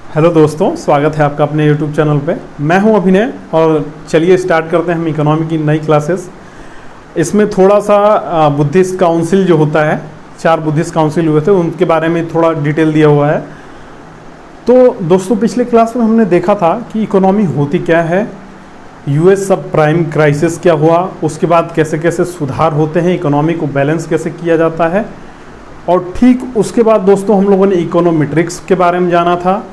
Hello दोस्तों, स्वागत है आपका अपने YouTube चैनल पे। मैं हूं अभिनय और चलिए स्टार्ट करते हैं हम इकोनॉमी की नई क्लासेस। इसमें थोड़ा सा बुद्धिस्ट काउंसिल जो होता है, 4 बुद्धिस्ट काउंसिल हुए थे, उनके बारे में थोड़ा डिटेल दिया हुआ है। तो दोस्तों, पिछले क्लास में हमने देखा था कि इकोनॉमी होती क्या है, US सब प्राइम क्राइसिस क्या हुआ, उसके बाद कैसे कैसे सुधार होते हैं, इकोनॉमी को बैलेंस कैसे किया जाता है, और ठीक उसके बाद दोस्तों हम लोगों ने इकोनोमेट्रिक्स के बारे में जाना था,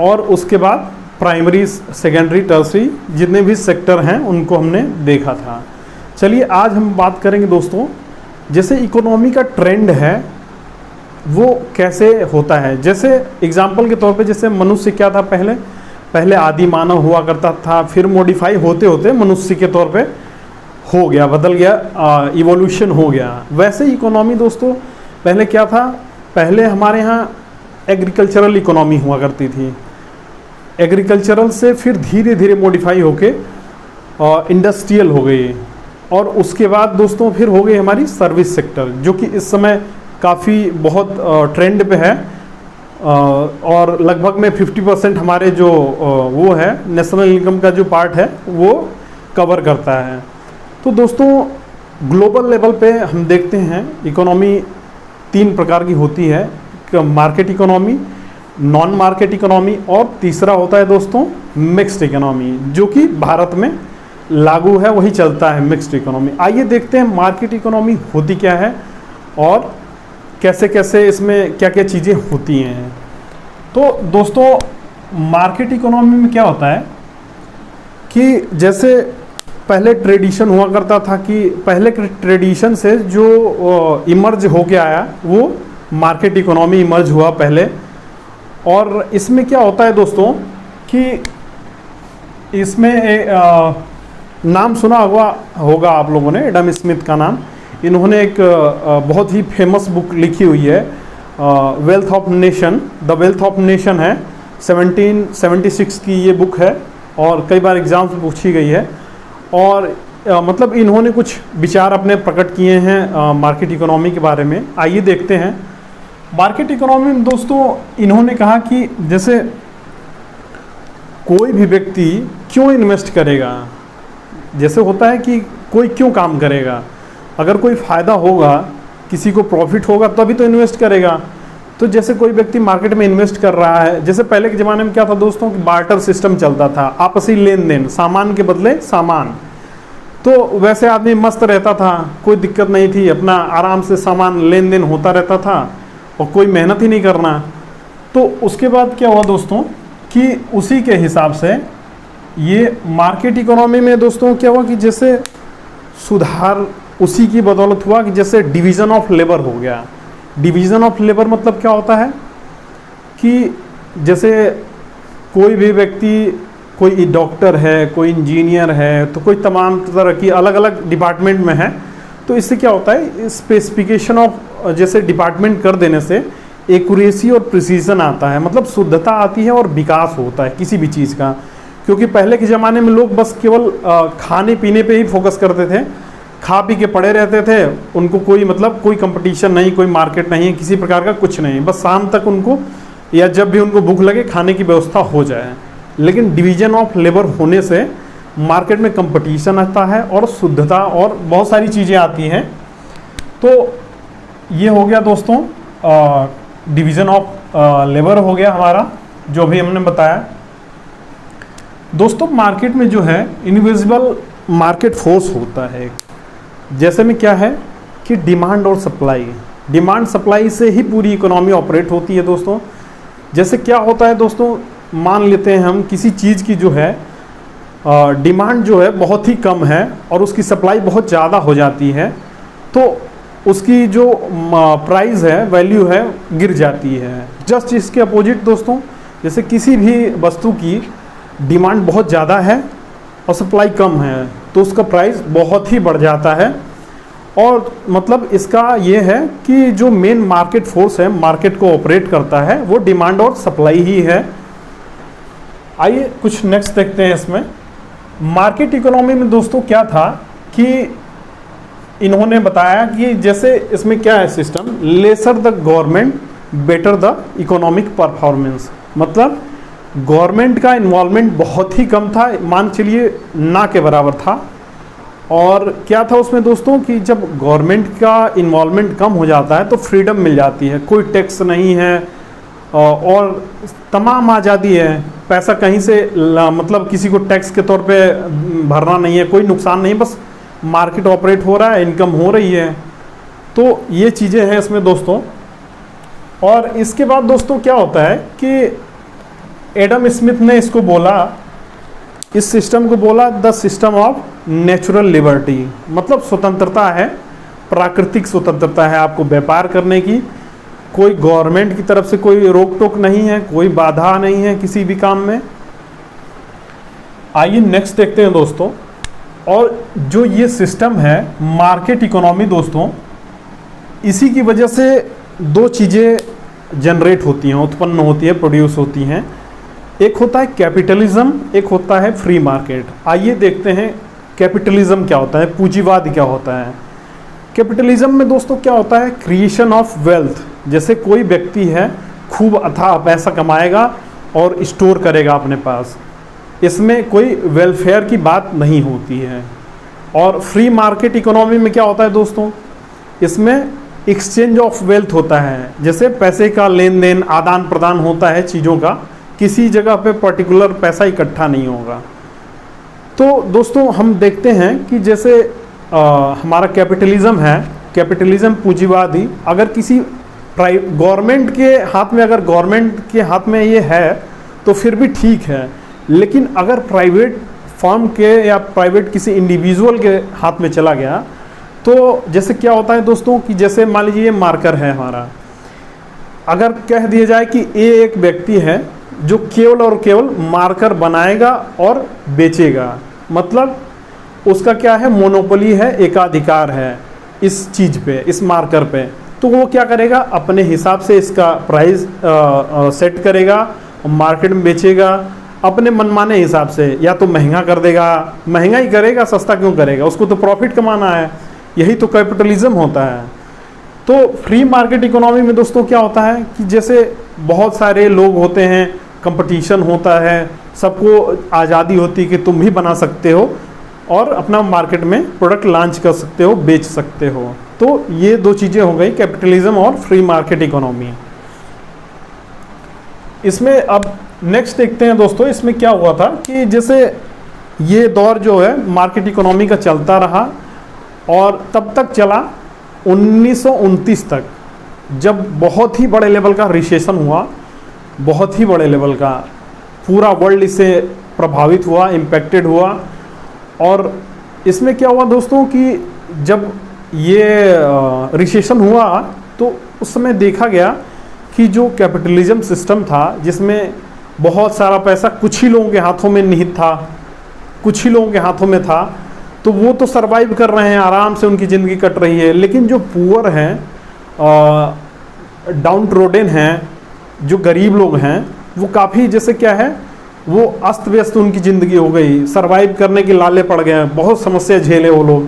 और उसके बाद प्राइमरी सेकेंडरी टर्सरी जितने भी सेक्टर हैं उनको हमने देखा था। चलिए आज हम बात करेंगे दोस्तों, जैसे इकोनॉमी का ट्रेंड है वो कैसे होता है। जैसे एग्जाम्पल के तौर पे, जैसे मनुष्य क्या था, पहले आदि मानव हुआ करता था, फिर मॉडिफाई होते होते मनुष्य के तौर पे हो गया, बदल गया, इवोल्यूशन हो गया। वैसे इकोनॉमी दोस्तों पहले क्या था, पहले हमारे यहाँ एग्रीकल्चरल इकोनॉमी हुआ करती थी। एग्रीकल्चरल से फिर धीरे धीरे मॉडिफाई होके इंडस्ट्रियल हो गई, और उसके बाद दोस्तों फिर हो गई हमारी सर्विस सेक्टर, जो कि इस समय काफ़ी बहुत ट्रेंड पे है, और लगभग में 50% हमारे जो वो है नेशनल इनकम का जो पार्ट है वो कवर करता है। तो दोस्तों ग्लोबल लेवल पे हम देखते हैं इकोनॉमी 3 प्रकार की होती है, market economy, non market economy, और तीसरा होता है दोस्तों मिक्स्ड इकोनॉमी, जो कि भारत में लागू है, वही चलता है मिक्स्ड इकोनॉमी। आइए देखते हैं मार्केट इकोनॉमी होती क्या है और कैसे कैसे इसमें क्या क्या चीज़ें होती हैं। तो दोस्तों मार्केट इकोनॉमी में क्या होता है कि जैसे पहले ट्रेडिशन हुआ करता था, कि पहले के ट्रेडिशन से जो इमर्ज होके आया वो मार्केट इकोनॉमी इमर्ज हुआ पहले। और इसमें क्या होता है दोस्तों कि इसमें नाम सुना होगा आप लोगों ने, एडम स्मिथ का नाम। इन्होंने एक बहुत ही फेमस बुक लिखी हुई है, wealth of nation, the wealth of nation है, 1776 की ये बुक है, और कई बार एग्जाम्स में पूछी गई है। और मतलब इन्होंने कुछ विचार अपने प्रकट किए हैं मार्केट इकोनॉमी के बारे में। आइए देखते हैं। मार्केट इकोनॉमी में दोस्तों इन्होंने कहा कि जैसे कोई भी व्यक्ति क्यों इन्वेस्ट करेगा, जैसे होता है कि कोई क्यों काम करेगा, अगर कोई फ़ायदा होगा, किसी को प्रॉफिट होगा तभी तो इन्वेस्ट करेगा। तो जैसे कोई व्यक्ति मार्केट में इन्वेस्ट कर रहा है, जैसे पहले के ज़माने में क्या था दोस्तों कि बार्टर सिस्टम चलता था, आपसी लेन देन, सामान के बदले सामान। तो वैसे आदमी मस्त रहता था, कोई दिक्कत नहीं थी, अपना आराम से सामान लेन देन होता रहता था और कोई मेहनत ही नहीं करना। तो उसके बाद क्या हुआ दोस्तों कि उसी के हिसाब से ये मार्केट इकोनॉमी में दोस्तों क्या हुआ कि जैसे सुधार उसी की बदौलत हुआ कि जैसे डिवीज़न ऑफ लेबर हो गया। डिवीज़न ऑफ लेबर मतलब क्या होता है कि जैसे कोई भी व्यक्ति, कोई डॉक्टर है, कोई इंजीनियर है, तो कोई तमाम तरह की अलग अलग डिपार्टमेंट में है। तो इससे क्या होता है, स्पेसिफिकेशन ऑफ जैसे डिपार्टमेंट कर देने से एक्यूरेसी और प्रिसीजन आता है, मतलब शुद्धता आती है और विकास होता है किसी भी चीज़ का। क्योंकि पहले के ज़माने में लोग बस केवल खाने पीने पे ही फोकस करते थे, खा पी के पड़े रहते थे, उनको कोई मतलब कोई कंपटीशन नहीं, कोई मार्केट नहीं, किसी प्रकार का कुछ नहीं, बस शाम तक उनको या जब भी उनको भूख लगे खाने की व्यवस्था हो जाए। लेकिन डिवीज़न ऑफ लेबर होने से मार्केट में कंपटीशन आता है और शुद्धता और बहुत सारी चीज़ें आती हैं। तो ये हो गया दोस्तों डिवीज़न ऑफ लेबर हो गया हमारा, जो भी हमने बताया। दोस्तों मार्केट में जो है इनविजिबल मार्केट फोर्स होता है, जैसे में क्या है कि डिमांड और सप्लाई, डिमांड सप्लाई से ही पूरी इकोनॉमी ऑपरेट होती है दोस्तों। जैसे क्या होता है दोस्तों, मान लेते हैं हम किसी चीज़ की जो है डिमांड जो है बहुत ही कम है और उसकी सप्लाई बहुत ज़्यादा हो जाती है, तो उसकी जो प्राइस है, वैल्यू है, गिर जाती है। जस्ट इसके अपोजिट दोस्तों, जैसे किसी भी वस्तु की डिमांड बहुत ज़्यादा है और सप्लाई कम है, तो उसका प्राइस बहुत ही बढ़ जाता है। और मतलब इसका ये है कि जो मेन मार्केट फोर्स है, मार्केट को ऑपरेट करता है, वो डिमांड और सप्लाई ही है। आइए कुछ नेक्स्ट देखते हैं। इसमें मार्केट इकोनॉमी में दोस्तों क्या था कि इन्होंने बताया कि जैसे इसमें क्या है system, lesser the government better the economic performance. मतलब गवर्नमेंट का इन्वॉल्वमेंट बहुत ही कम था, मान चलिए ना के बराबर था। और क्या था उसमें दोस्तों कि जब गवर्नमेंट का इन्वॉल्वमेंट कम हो जाता है तो फ्रीडम मिल जाती है, कोई टैक्स नहीं है और तमाम आज़ादी है, पैसा कहीं से मतलब किसी को टैक्स के तौर पे भरना नहीं है, कोई नुकसान नहीं, बस मार्केट ऑपरेट हो रहा है, इनकम हो रही है। तो ये चीज़ें हैं इसमें दोस्तों। और इसके बाद दोस्तों क्या होता है कि एडम स्मिथ ने इसको बोला, इस सिस्टम को बोला the system of natural liberty, मतलब स्वतंत्रता है, प्राकृतिक स्वतंत्रता है आपको व्यापार करने की, कोई गवर्नमेंट की तरफ से कोई रोक टोक नहीं है, कोई बाधा नहीं है किसी भी काम में। आइए नेक्स्ट देखते हैं दोस्तों। और जो ये सिस्टम है मार्केट इकोनॉमी दोस्तों, इसी की वजह से दो चीज़ें जनरेट होती हैं, उत्पन्न होती है, प्रोड्यूस होती हैं। एक होता है कैपिटलिज्म, एक होता है फ्री मार्केट। आइए देखते हैं कैपिटलिज्म क्या होता है, पूंजीवाद क्या होता है। कैपिटलिज्म में दोस्तों क्या होता है, क्रिएशन ऑफ वेल्थ। जैसे कोई व्यक्ति है खूब अथाह पैसा कमाएगा और स्टोर करेगा अपने पास, इसमें कोई वेलफेयर की बात नहीं होती है। और फ्री मार्केट इकोनॉमी में क्या होता है दोस्तों, इसमें एक्सचेंज ऑफ वेल्थ होता है, जैसे पैसे का लेन देन, आदान प्रदान होता है चीज़ों का, किसी जगह पे पर्टिकुलर पैसा इकट्ठा नहीं होगा। तो दोस्तों हम देखते हैं कि जैसे हमारा कैपिटलिज्म है, कैपिटलिज्म पूंजीवादी, अगर किसी गवर्नमेंट के हाथ में, अगर गवर्नमेंट के हाथ में ये है तो फिर भी ठीक है, लेकिन अगर प्राइवेट फर्म के या प्राइवेट किसी इंडिविजुअल के हाथ में चला गया तो जैसे क्या होता है दोस्तों कि जैसे मान लीजिए ये मार्कर है हमारा, अगर कह दिया जाए कि ये एक व्यक्ति है जो केवल और केवल मार्कर बनाएगा और बेचेगा, मतलब उसका क्या है, मोनोपोली है, एकाधिकार है इस चीज़ पे, इस मार्कर पे, तो वो क्या करेगा, अपने हिसाब से इसका प्राइस सेट करेगा, मार्केट में बेचेगा अपने मनमाने हिसाब से, या तो महंगा कर देगा, महंगा ही करेगा, सस्ता क्यों करेगा, उसको तो प्रॉफिट कमाना है। यही तो कैपिटलिज्म होता है। तो फ्री मार्केट इकोनॉमी में दोस्तों क्या होता है कि जैसे बहुत सारे लोग होते हैं, कंपटीशन होता है, सबको आज़ादी होती है कि तुम भी बना सकते हो और अपना मार्केट में प्रोडक्ट लॉन्च कर सकते हो, बेच सकते हो। तो ये दो चीज़ें हो गई, कैपिटलिज्म और फ्री मार्केट इकोनॉमी। इसमें अब नेक्स्ट देखते हैं दोस्तों, इसमें क्या हुआ था कि जैसे ये दौर जो है मार्केट इकोनॉमी का चलता रहा और तब तक चला 1929 तक, जब बहुत ही बड़े लेवल का रिसेशन हुआ, बहुत ही बड़े लेवल का, पूरा वर्ल्ड इससे प्रभावित हुआ, इम्पैक्टेड हुआ। और इसमें क्या हुआ दोस्तों कि जब ये रिसेशन हुआ तो उस समय देखा गया कि जो कैपिटलिज्म सिस्टम था, जिसमें बहुत सारा पैसा कुछ ही लोगों के हाथों में निहित था, कुछ ही लोगों के हाथों में था, तो वो तो सरवाइव कर रहे हैं, आराम से उनकी ज़िंदगी कट रही है। लेकिन जो पुअर हैं, डाउन ट्रोडन हैं, जो गरीब लोग हैं, वो काफ़ी जैसे क्या है, वो अस्त व्यस्त उनकी ज़िंदगी हो गई, सरवाइव करने के लाले पड़ गए, बहुत समस्या झेले वो लोग।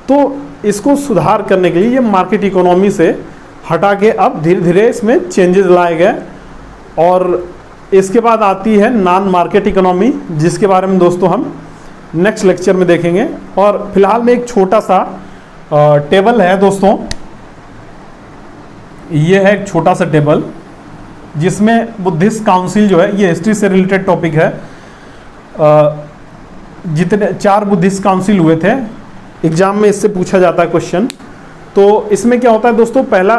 तो इसको सुधार करने के लिए ये मार्केट इकोनॉमी से हटा के अब धीरे धीरे इसमें चेंजेस लाए गए। और इसके बाद आती है नॉन मार्केट इकोनॉमी, जिसके बारे में दोस्तों हम नेक्स्ट लेक्चर में देखेंगे। और फिलहाल में एक छोटा सा टेबल है दोस्तों, ये है एक छोटा सा टेबल जिसमें बुद्धिस्ट काउंसिल जो है, ये हिस्ट्री से रिलेटेड टॉपिक है। जितने 4 बुद्धिस्ट काउंसिल हुए थे, एग्जाम में इससे पूछा जाता है क्वेश्चन। तो इसमें क्या होता है दोस्तों, पहला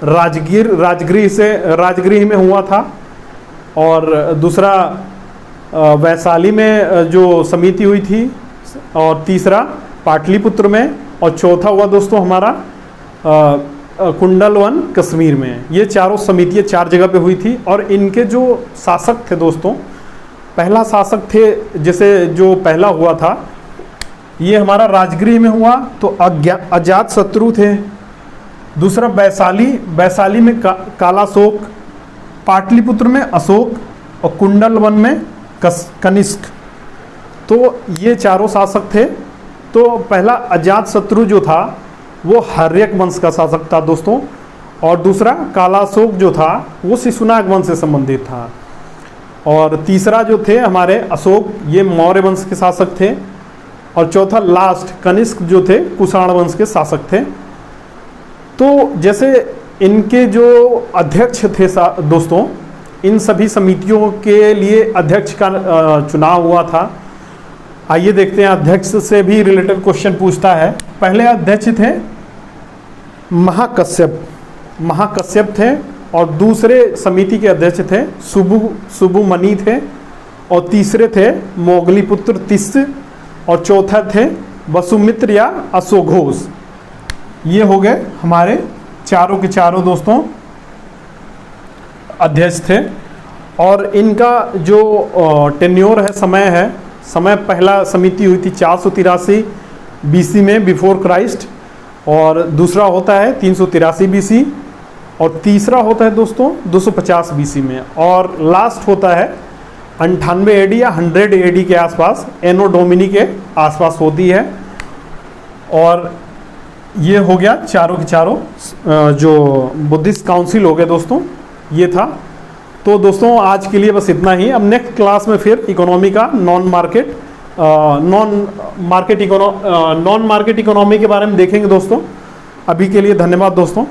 राजगृह में हुआ था, और दूसरा वैशाली में जो समिति हुई थी, और तीसरा पाटलिपुत्र में, और चौथा हुआ दोस्तों हमारा कुंडलवन कश्मीर में। ये चारों समितियाँ 4 जगह पे हुई थी। और इनके जो शासक थे दोस्तों, पहला शासक थे, जैसे जो पहला हुआ था ये हमारा राजगृह में हुआ, तो अजात शत्रु थे। दूसरा वैशाली में कालाशोक, पाटलिपुत्र में अशोक, और कुंडलवन में कनिष्क। तो ये चारों शासक थे। तो पहला अजात शत्रु जो था वो हर्यक वंश का शासक था दोस्तों, और दूसरा कालाशोक जो था वो शिशुनाग वंश से संबंधित था। और तीसरा जो थे हमारे अशोक, ये मौर्य वंश के शासक थे। और चौथा लास्ट कनिष्क जो थे कुषाण वंश के शासक थे। तो जैसे इनके जो अध्यक्ष थे दोस्तों, इन सभी समितियों के लिए अध्यक्ष का चुनाव हुआ था। आइए देखते हैं, अध्यक्ष से भी रिलेटेड क्वेश्चन पूछता है। पहले अध्यक्ष थे महाकश्यप थे, और दूसरे समिति के अध्यक्ष थे सुबुमणि थे, और तीसरे थे मोगलीपुत्र तिस्य, और चौथा थे वसुमित्र या अश्वघोष। ये हो गए हमारे चारों के चारों दोस्तों अध्यक्ष थे। और इनका जो टेन्योर है, समय पहला समिति हुई थी 483 बीसी में बिफोर क्राइस्ट, और दूसरा होता है 383 बीसी, और तीसरा होता है दोस्तों 250 बीसी में, और लास्ट होता है 98 एडी या 100 एडी के आसपास, एनो डोमिनी के आसपास होती है। और ये हो गया चारों के चारों जो बुद्धिस्ट काउंसिल हो गए दोस्तों, ये था। तो दोस्तों आज के लिए बस इतना ही। अब नेक्स्ट क्लास में फिर इकोनॉमी का नॉन मार्केट इकोनॉमी के बारे में देखेंगे दोस्तों। अभी के लिए धन्यवाद दोस्तों।